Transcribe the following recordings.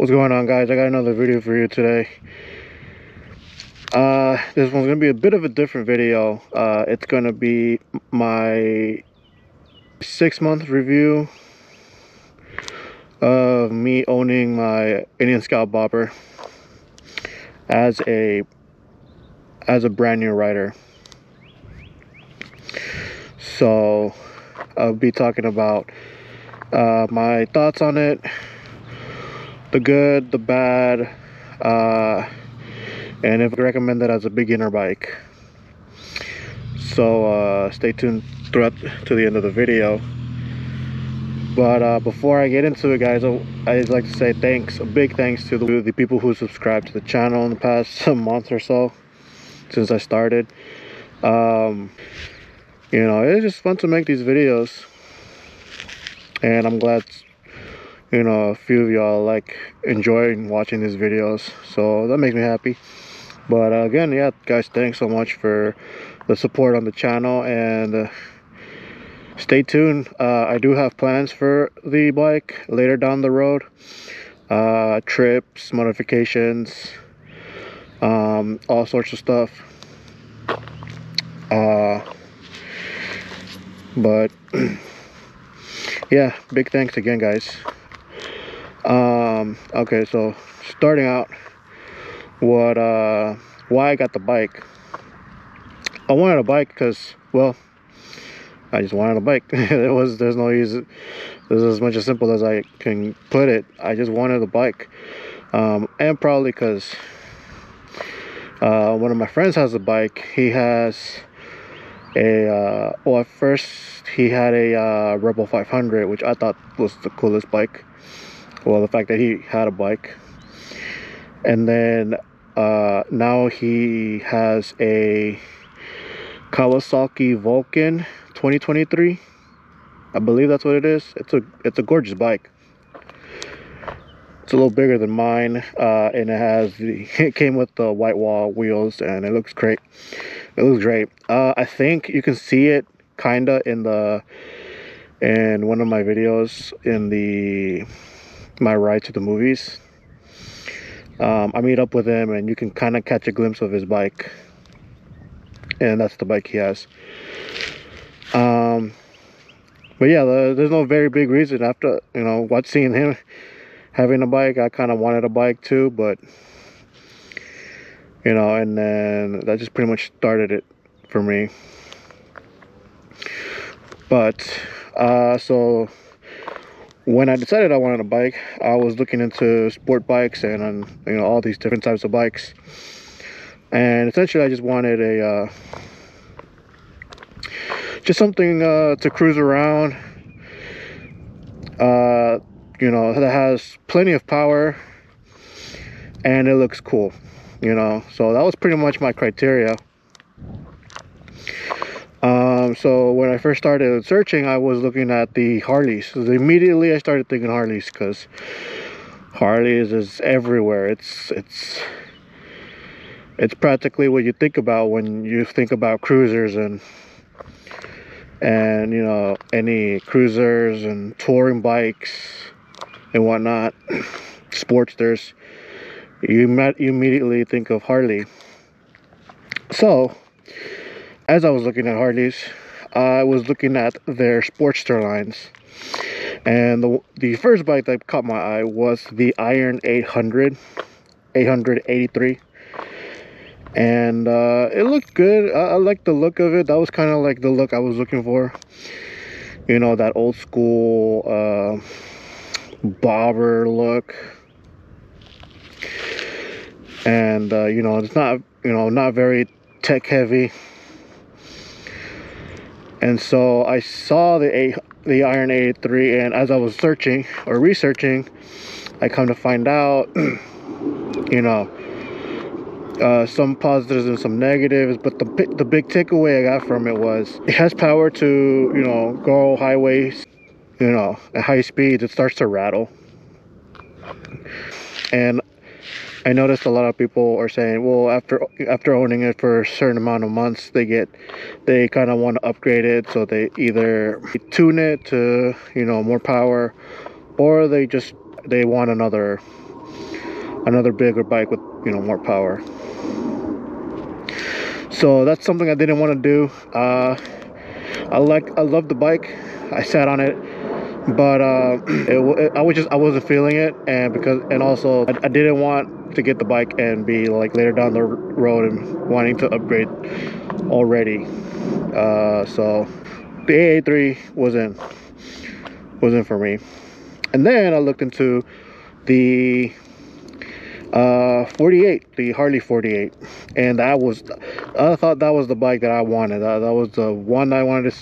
What's going on, guys? I got another video for you today. This one's gonna be a bit of a different video. It's gonna be my 6-month review of me owning my Indian Scout Bobber as a brand new rider. So I'll be talking about my thoughts on it, the good, the bad, and if I recommend it as a beginner bike. So stay tuned throughout to the end of the video. But before I get into it, guys, I'd like to say thanks, a big thanks to the people who subscribed to the channel in the past month or so since I started. You know, it's just fun to make these videos, and I'm glad, you know, a few of y'all like enjoying watching these videos, so that makes me happy. But again, yeah, guys, thanks so much for the support on the channel, and stay tuned. I do have plans for the bike later down the road, trips, modifications, all sorts of stuff. But yeah, big thanks again, guys. Okay, so starting out, why I got the bike. I wanted a bike because, well, I just wanted a bike. There's no reason. This is as much as simple as I can put it. I just wanted a bike, and probably because one of my friends has a bike. He has a well, at first he had a Rebel 500, which I thought was the coolest bike. Well, the fact that he had a bike, and then now he has a Kawasaki Vulcan 2023. I believe that's what it is. It's a gorgeous bike. It's a little bigger than mine, and it came with the white wall wheels, and it looks great. It looks great. I think you can see it kinda in one of my videos in my ride to the movies. I meet up with him, and you can kind of catch a glimpse of his bike, and that's the bike he has. But yeah, there's no very big reason. After, you know, seeing him having a bike, I kind of wanted a bike too, but you know, and then that just pretty much started it for me. But so when I decided I wanted a bike, I was looking into sport bikes and you know, all these different types of bikes, and essentially I just wanted a just something to cruise around, you know, that has plenty of power and it looks cool, you know. So that was pretty much my criteria. So when I first started searching, I was looking at the Harleys. So immediately I started thinking Harleys, because Harleys is everywhere. It's practically what you think about when you think about cruisers and you know, any cruisers and touring bikes and whatnot, sportsters, you immediately think of Harley. So as I was looking at Harleys, I was looking at their Sportster lines, and the first bike that caught my eye was the Iron 883, and it looked good. I liked the look of it. That was kind of like the look I was looking for, you know, that old school bobber look. And you know, it's not, you know, not very tech heavy. And so I saw the Iron 83, and as I was searching or researching, I come to find out, you know, some positives and some negatives, but the big takeaway I got from it was it has power to, you know, go highways, you know, at high speeds. It starts to rattle, and I noticed a lot of people are saying, well, after owning it for a certain amount of months, they kind of want to upgrade it, so they either tune it to, you know, more power, or they want another another bigger bike with, you know, more power. So that's something I didn't want to do. I love the bike. I sat on it, but I wasn't feeling it, and also I didn't want to get the bike and be like later down the road and wanting to upgrade already. So the AA3 wasn't for me. And then I looked into the 48, the Harley 48, and I thought that was the bike that I wanted. That was the one I wanted.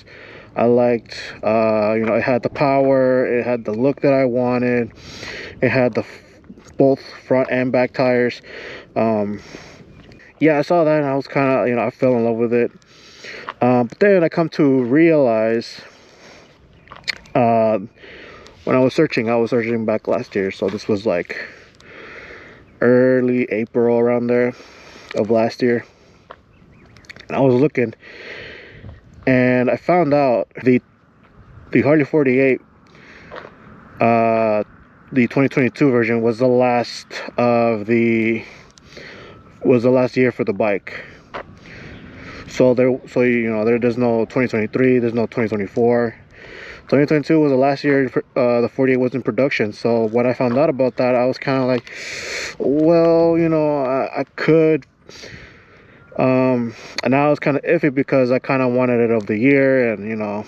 I liked, you know, it had the power, it had the look that I wanted, it had both front and back tires. Yeah, I saw that and I was kind of, you know, I fell in love with it. But then I come to realize, when I was searching back last year, so this was like early April, around there of last year, and I was looking and I found out the Harley 48, the 2022 version was the last year for the bike. So there's no 2023, there's no 2024. 2022 was the last year the 48 was in production. So when I found out about that, I was kind of like, well, you know, I could. And I was kind of iffy because I kind of wanted it of the year, and you know,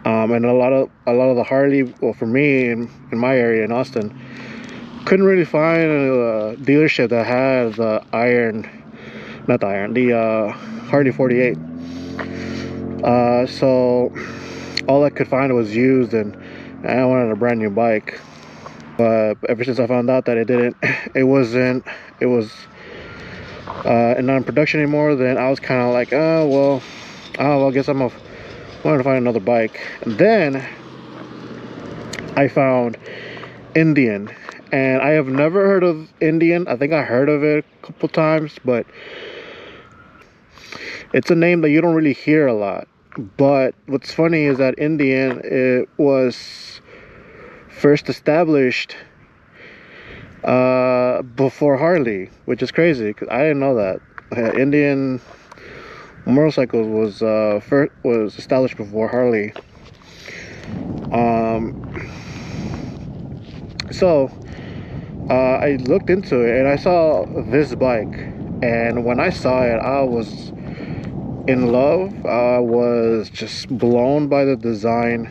and a lot of the Harley, well, for me in my area in Austin, couldn't really find a dealership that had the Harley 48. So all I could find was used, and I wanted a brand new bike. But ever since I found out that it was not in production anymore, then I was kind of like, I guess wanted to find another bike. And then I found Indian, and I have never heard of Indian. I think I heard of it a couple times, but it's a name that you don't really hear a lot. But what's funny is that Indian, it was first established before Harley, which is crazy because I didn't know that. Indian motorcycles was established before Harley. So I looked into it and I saw this bike, and when I saw it, I was in love. I was just blown by the design.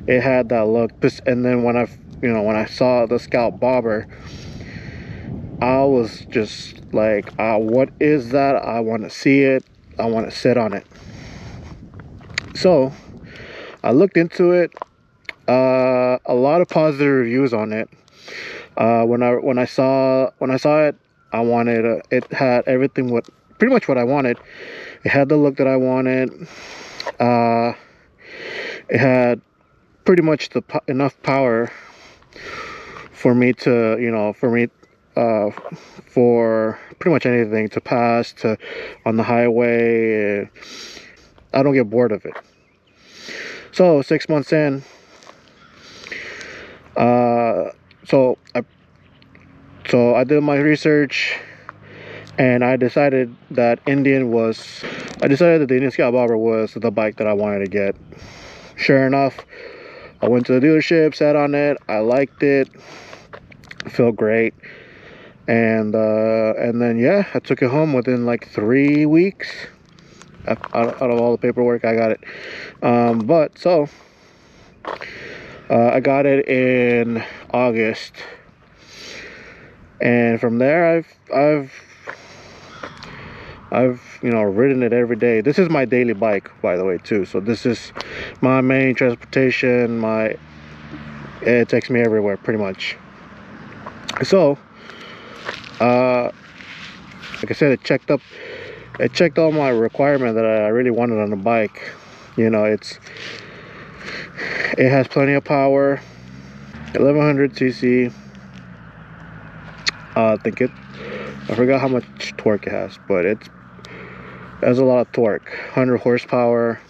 It had that look, and then when I saw the Scout Bobber, I was just like, what is that? I want to see it. I want to sit on it. So I looked into it. A lot of positive reviews on it. When I saw it, I wanted it had everything, pretty much what I wanted. It had the look that I wanted. It had pretty much enough power for me to, for pretty much anything, to pass to on the highway. I don't get bored of it. So 6 months in, so I did my research, and I decided that the Indian Scout Bobber was the bike that I wanted to get. Sure enough, I went to the dealership, sat on it, I liked it, felt great, and then yeah, I took it home within like 3 weeks. Out of all the paperwork, I got it. I got it in August, and from there I've ridden it every day. This is my daily bike, by the way, too. So this is my main transportation. It takes me everywhere, pretty much. So like I said, it checked all my requirements that I really wanted on the bike. It has plenty of power, 1100 cc. I forgot how much torque it has, but it has a lot of torque. 100 horsepower.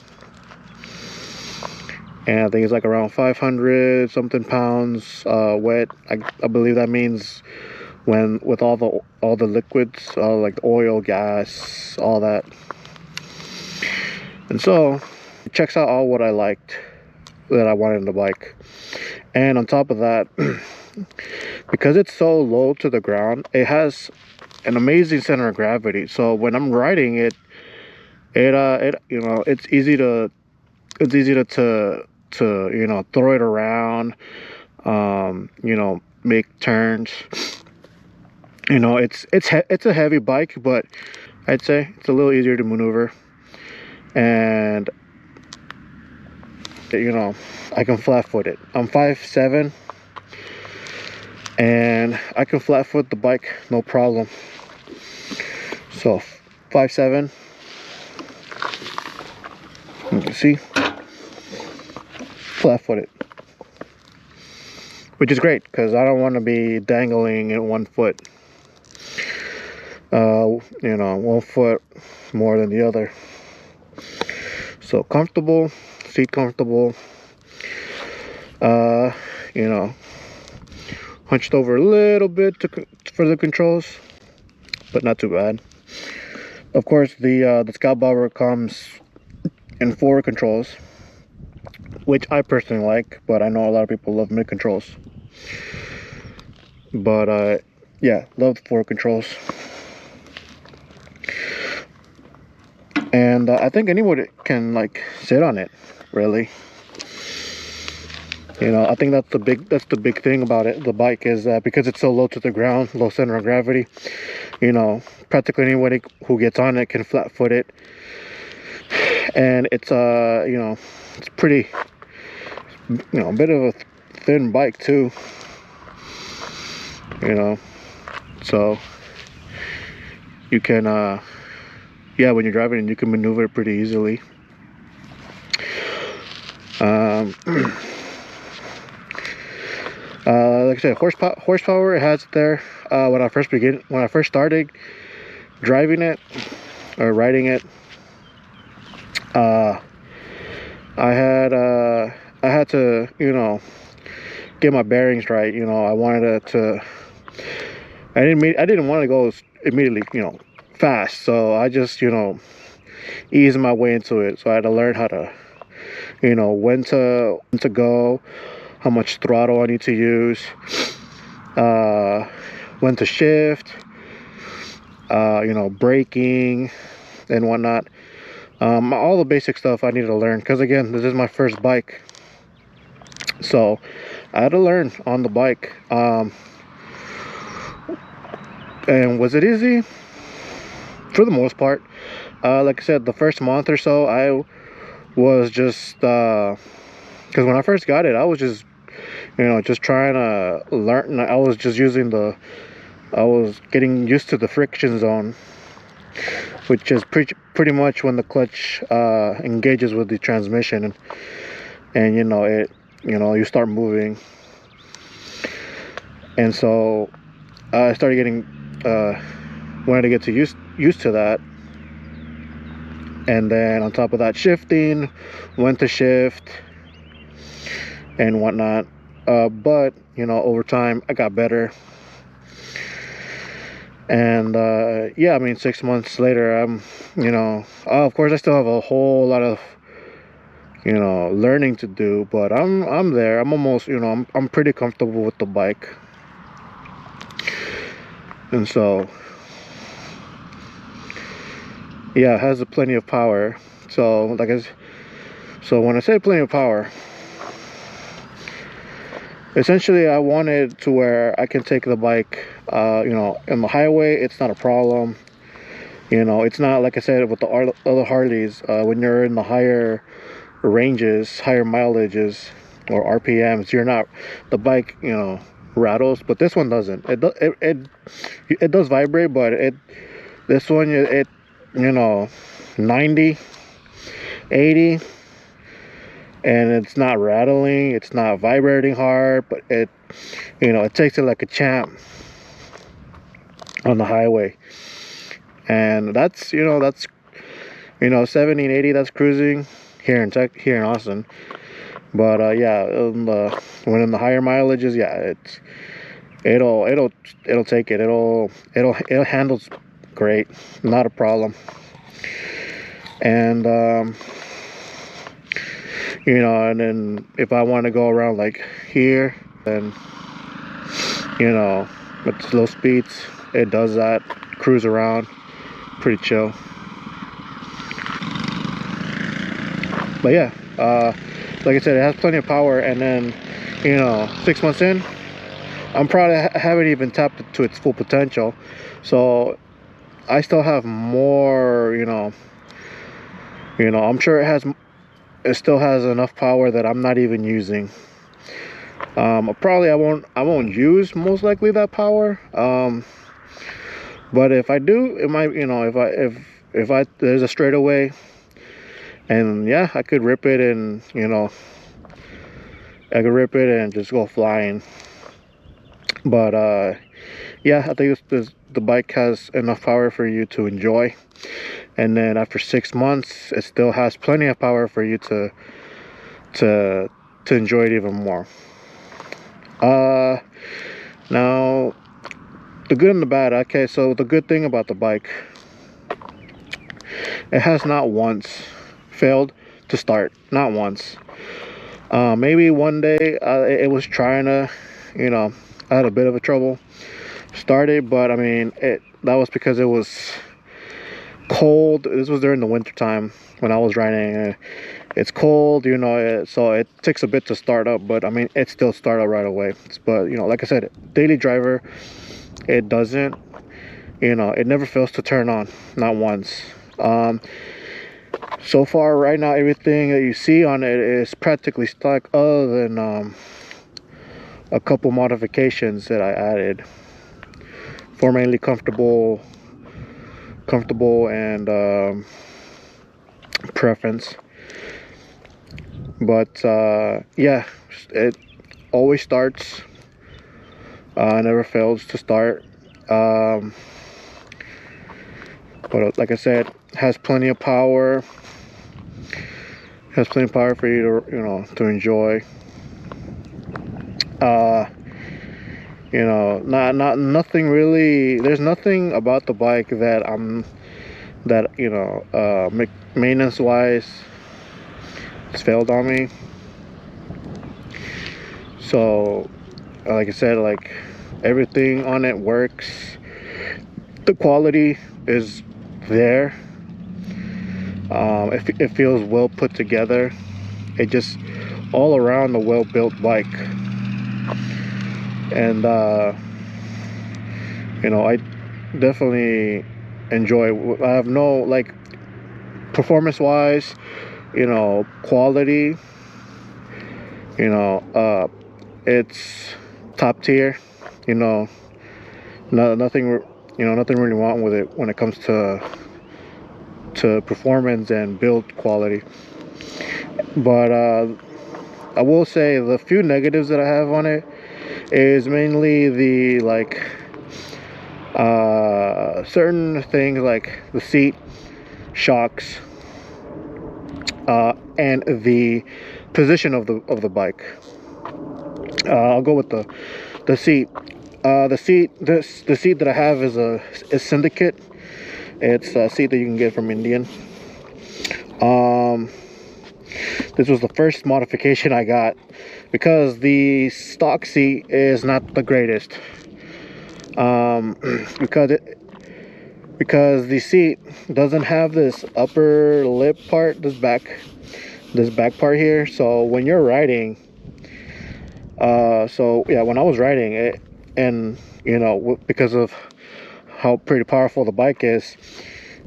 and I think it's like around 500 something pounds wet. I believe that means when with all the liquids, like oil, gas, all that. And so it checks out all what I liked that I wanted in the bike. And on top of that, because it's so low to the ground, it has an amazing center of gravity. So when I'm riding it, you know, it's easy to you know, throw it around, you know, make turns. You know, it's a heavy bike, but I'd say it's a little easier to maneuver. And you know, I can flat foot it. I'm 5'7", and I can flat foot the bike no problem. So 5'7", you can see, flat foot it, which is great because I don't want to be dangling in one foot. You know, one foot more than the other. So comfortable, seat comfortable. You know, hunched over a little bit for the controls, but not too bad. Of course, the Scout Bobber comes in 4 controls, which I personally like, but I know a lot of people love mid controls. But yeah, love the 4 controls. And I think anyone can like sit on it, really. You know, I think that's the big thing about it. The bike is that because it's so low to the ground, low center of gravity, you know, practically anybody who gets on it can flat foot it. And it's you know, it's pretty, you know, a bit of a thin bike too, you know, so you can yeah, when you're driving it, you can maneuver it pretty easily. Like I said, horsepower, it has it there. When I first started driving it or riding it, I had to, you know, get my bearings right. You know, I wanted it to. I didn't want to go immediately, you know, fast. So I just, you know, eased my way into it. So I had to learn how to, you know, when to go, how much throttle I need to use, when to shift, you know, braking and whatnot. All the basic stuff I need to learn, because again, this is my first bike, so I had to learn on the bike. And was it easy? For the most part. Like I said, the first month or so, I was just because when I first got it, I was just, you know, just trying to learn. I was just using I was getting used to the friction zone, which is pretty much when the clutch engages with the transmission, and you know, you start moving. And so I started getting wanted to get used to that. And then on top of that, shifting, when to shift and whatnot. But you know, over time I got better. And yeah, I mean, 6 months later, I'm, you know, of course I still have a whole lot of, you know, learning to do, but I'm there. I'm almost, you know, I'm pretty comfortable with the bike. And so yeah, it has plenty of power. So so when I say plenty of power, essentially I want it to where I can take the bike, you know, in the highway. It's not a problem. You know, it's not like I said with the other Harleys, when you're in the higher ranges, higher mileages or RPMs, the bike, you know, rattles. But this one doesn't. It does vibrate, but this one, you know, 90, 80, and it's not rattling, it's not vibrating hard, but it, you know, it takes it like a champ on the highway. And that's, you know, 70 and 80, that's cruising here in Austin. But yeah, when in the higher mileages, yeah, it'll take it. It'll handles great, not a problem. And you know, and then if I want to go around like here, then you know, with low speeds, it does that. Cruise around, pretty chill. But yeah, like I said, it has plenty of power. And then, you know, 6 months in, I'm probably haven't even tapped it to its full potential. So I still have more. I'm sure it still has enough power that I'm not even using. Probably I won't use most likely that power. But if I do, it might, if I there's a straightaway, and yeah, I could rip it, and I could rip it and just go flying. But yeah, I think the bike has enough power for you to enjoy. And then after 6 months, it still has plenty of power for you to enjoy it even more. Now, the good and the bad. Okay, so the good thing about the bike, it has not once failed to start. Not once. Maybe one day it was trying to, I had a bit of a trouble started, but I mean, that was because it was cold. This was during the winter time when I was riding. It's cold, so it takes a bit to start up, but I mean, it still started up right away. But like I said, daily driver, it doesn't, it never fails to turn on, not once. So far right now, everything that you see on it is practically stock, other than a couple modifications that I added for mainly comfortable and preference. But yeah, it always starts, never fails to start. But like I said, has plenty of power. Has plenty of power for you to to enjoy. Nothing really. There's nothing about the bike that maintenance wise, it's failed on me. So like I said, like, everything on it works. The quality is there. It feels well put together. It just all around a well built bike. And I definitely enjoy. I have no, like, performance wise, quality, it's top tier. Nothing really wrong with it when it comes to performance and build quality. But I will say the few negatives that I have on it is mainly the, like, certain things like the seat shocks, and the position of the bike. I'll go with the seat. The seat that I have is Syndicate. It's a seat that you can get from Indian. This was the first modification I got because the stock seat is not the greatest. Because the seat doesn't have this upper lip part, this back part here. So when you're riding, so yeah, when I was riding it, and because of how pretty powerful the bike is,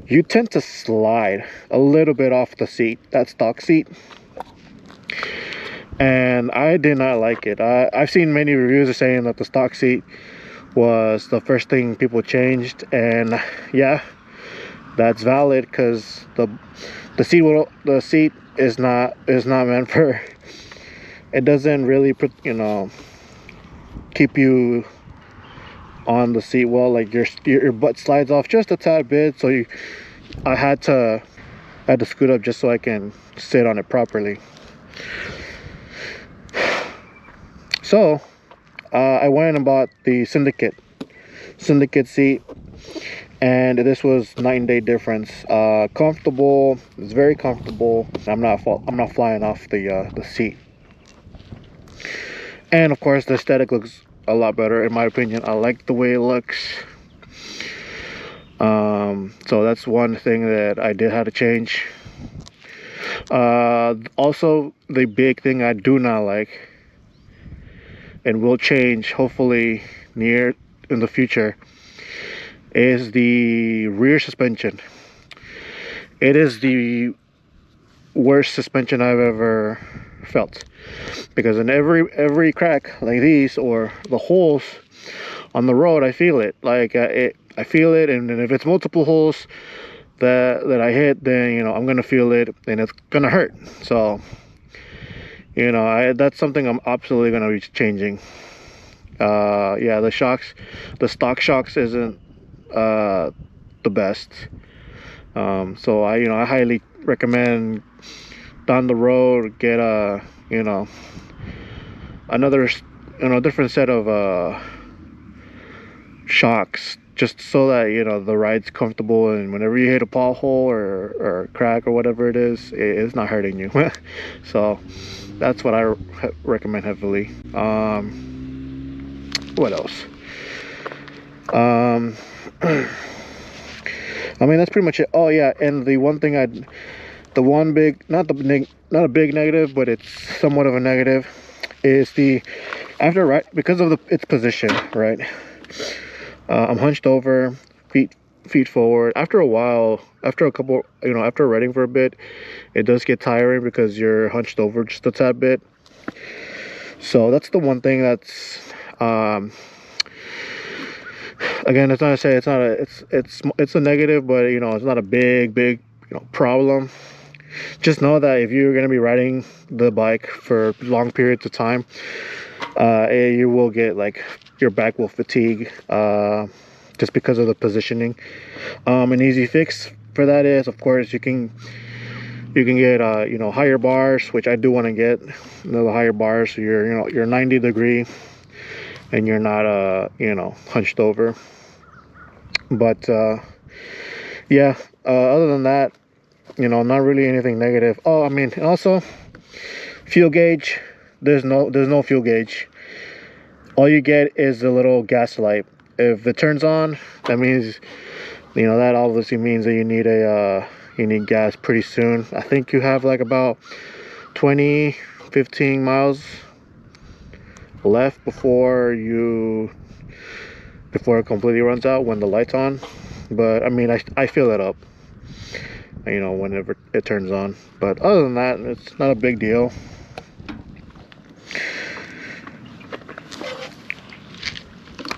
you tend to slide a little bit off the seat, that stock seat. And I did not like it. I've seen many reviews saying that the stock seat was the first thing people changed, and yeah, that's valid, because the seat is not meant for, it doesn't really put, keep you on the seat well. Like, your butt slides off just a tad bit, so I had to scoot up just so I can sit on it properly. So I went and bought the syndicate seat, and this was night and day difference. Comfortable, it's very comfortable. I'm not flying off the seat, and of course the aesthetic looks a lot better in my opinion. I like the way it looks. So that's one thing that I did have to change. Also, the big thing I do not like, and will change hopefully near in the future, is the rear suspension. It is the worst suspension I've ever felt, because in every crack like these, or the holes on the road, I feel it. Like I feel it, and if it's multiple holes that I hit, then I'm gonna feel it, and it's gonna hurt. So that's something I'm absolutely gonna be changing. Yeah, the stock shocks isn't the best. So I highly recommend down the road get another different set of shocks, just so that the ride's comfortable, and whenever you hit a pothole or crack or whatever it is, it's not hurting you. So that's what I recommend heavily. What else? I mean, that's pretty much it. Oh yeah, and the one thing the one big, not a big negative, but it's somewhat of a negative, is the because of its position, right? I'm hunched over, feet forward. After a while, after riding for a bit, it does get tiring because you're hunched over just a tad bit. So that's the one thing that's again, it's not to say it's a negative, but it's not a big problem. Just know that if you're going to be riding the bike for long periods of time, you will get, like, your back will fatigue, just because of the positioning. An easy fix for that is, of course, you can get higher bars, which I do want to get. The higher bars, so you're 90 degree and you're not hunched over. But yeah, other than that, not really anything negative. Oh, I mean, also fuel gauge, there's no fuel gauge. All you get is a little gas light. If it turns on, that means that obviously means that you need gas pretty soon. I think you have like about 15 miles left before it completely runs out when the light's on. But I mean, I fill it up whenever it turns on. But other than that, it's not a big deal.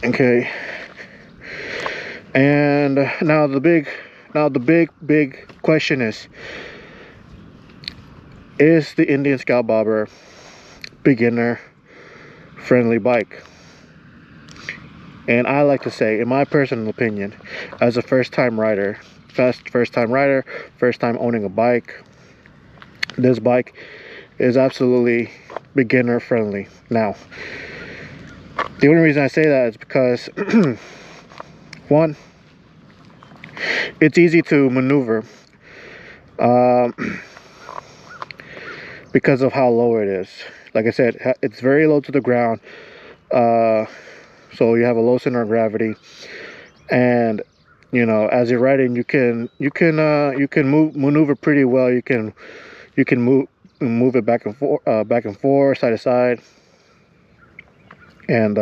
Okay, and now the big question is the Indian Scout Bobber beginner friendly bike? And I like to say, in my personal opinion, as a first time rider, first time owning a bike, this bike is absolutely beginner friendly. Now, the only reason I say that is because one, it's easy to maneuver, because of how low it is. Like I said, it's very low to the ground, so you have a low center of gravity, and as you're riding, you can maneuver pretty well. You can move it back and forth, side to side, and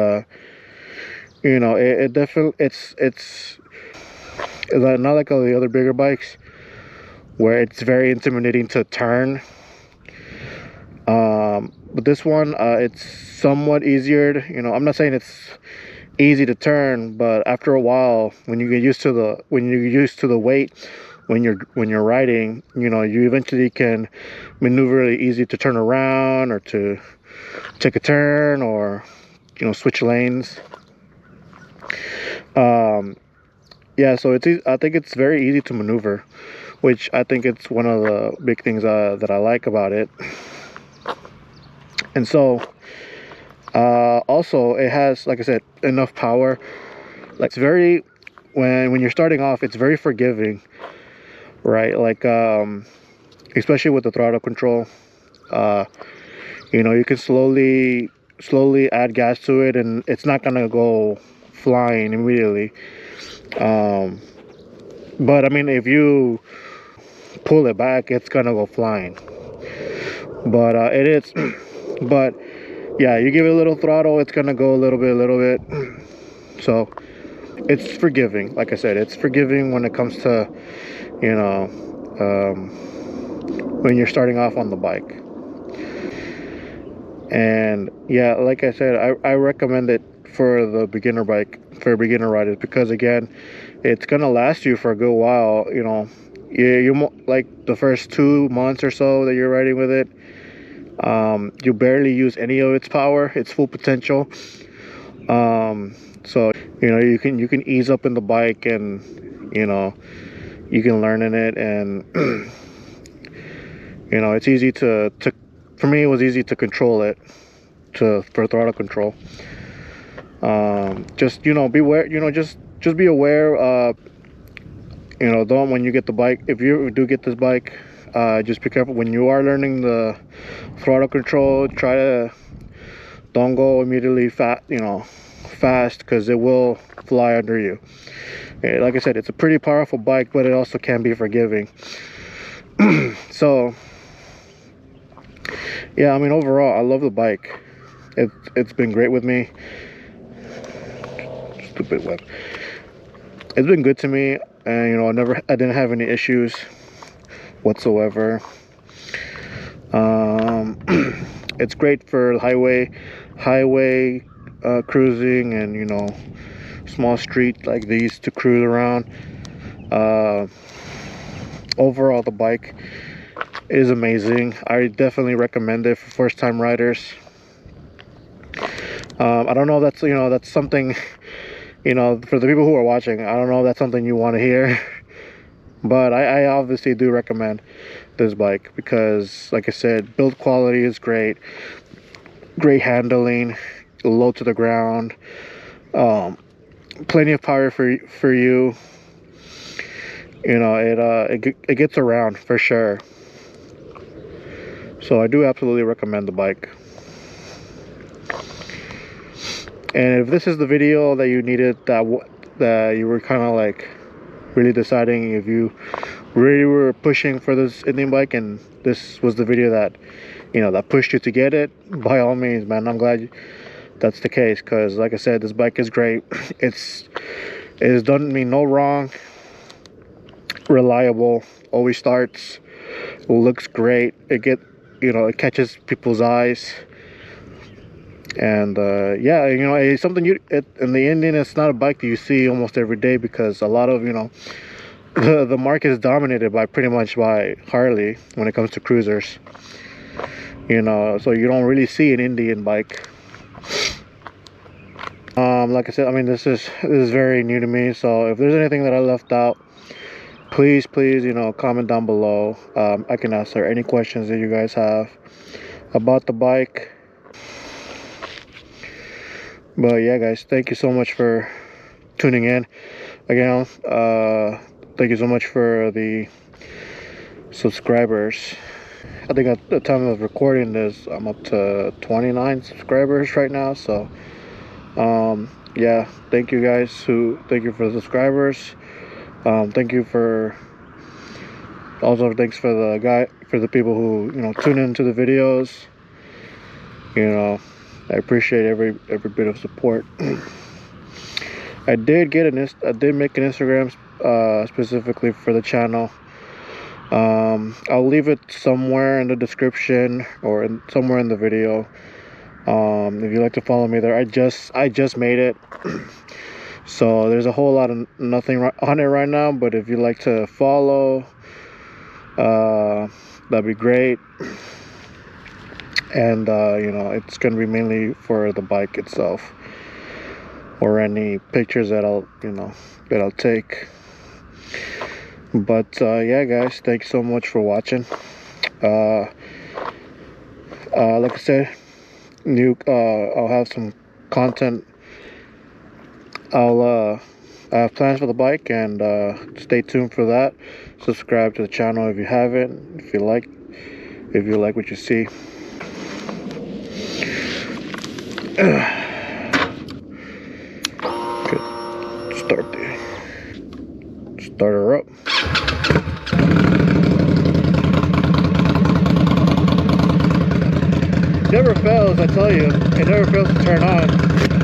it definitely it's not like all the other bigger bikes where it's very intimidating to turn. But this one, it's somewhat easier. I'm not saying it's easy to turn, but after a while, when you get used to the weight, when you're riding, you eventually can maneuver really easy to turn around, or to take a turn, or switch lanes. Yeah, so I think it's very easy to maneuver, which I think it's one of the big things that I like about it. And so Also, it has, like I said, enough power. Like, it's very, when you're starting off, it's very forgiving, right? Like, especially with the throttle control. uh you know, you can slowly add gas to it, and it's not gonna go flying immediately. um but I mean, if you pull it back, it's gonna go flying. But it is but yeah, you give it a little throttle, it's gonna go a little bit. So it's forgiving. Like I said, it's forgiving when it comes to, you know, when you're starting off on the bike. And yeah, like I said, I recommend it for the beginner bike, for beginner riders, because again, it's gonna last you for a good while. You know, you like the first 2 months or so that you're riding with it, you barely use any of its power, its full potential. So you know, you can ease up in the bike, and you know, you can learn in it. And you know, it's easy to for me, it was easy to control it, for throttle control. Just, you know, beware, you know, just be aware. You know, don't, when you get the bike, if you do get this bike, just be careful when you are learning the throttle control. Try to don't go immediately fast, because it will fly under you. Like I said, it's a pretty powerful bike, but it also can be forgiving. So yeah, I mean, overall, I love the bike. It's been great with me. Stupid web. It's been good to me, and you know, I didn't have any issues whatsoever. It's great for highway cruising, and you know, small street like these to cruise around. Overall, the bike is amazing. I definitely recommend it for first time riders. I don't know if that's, you know, that's something, you know, for the people who are watching, I don't know if that's something you want to hear. But I obviously do recommend this bike, because like I said, build quality is great, great handling, low to the ground, plenty of power for you. You know, it gets around for sure. So I do absolutely recommend the bike. And if this is the video that you needed, that you were kind of like really deciding if you really were pushing for this Indian bike, and this was the video that, you know, that pushed you to get it, by all means, man, I'm glad that's the case. Because like I said, this bike is great. It has done me no wrong. Reliable, always starts, looks great. You know, it catches people's eyes. And yeah, you know, it's something in the Indian, it's not a bike that you see almost every day, because a lot of, you know, the market is dominated pretty much by Harley when it comes to cruisers. You know, so you don't really see an Indian bike. Like I said, I mean, this is very new to me, so if there's anything that I left out, please, you know, comment down below. I can answer any questions that you guys have about the bike. But yeah, guys, thank you so much for tuning in again. Thank you so much for the subscribers. I think at the time of recording this, I'm up to 29 subscribers right now. So yeah, thank you guys. Thank you for the subscribers. Thank you for also, thanks for the people who, you know, tune into the videos. You know, I appreciate every bit of support. I did make an Instagram specifically for the channel. I'll leave it somewhere in the description, or somewhere in the video. If you'd like to follow me there, I just made it. So there's a whole lot of nothing on it right now, but if you'd like to follow, that'd be great. And you know, it's gonna be mainly for the bike itself, or any pictures that I'll take. But yeah, guys, thanks so much for watching. Like I said, I'll have some content. I have plans for the bike, and stay tuned for that. Subscribe to the channel if you haven't. If you like what you see. Good. Start her up. Never fails, I tell you. It never fails to turn on.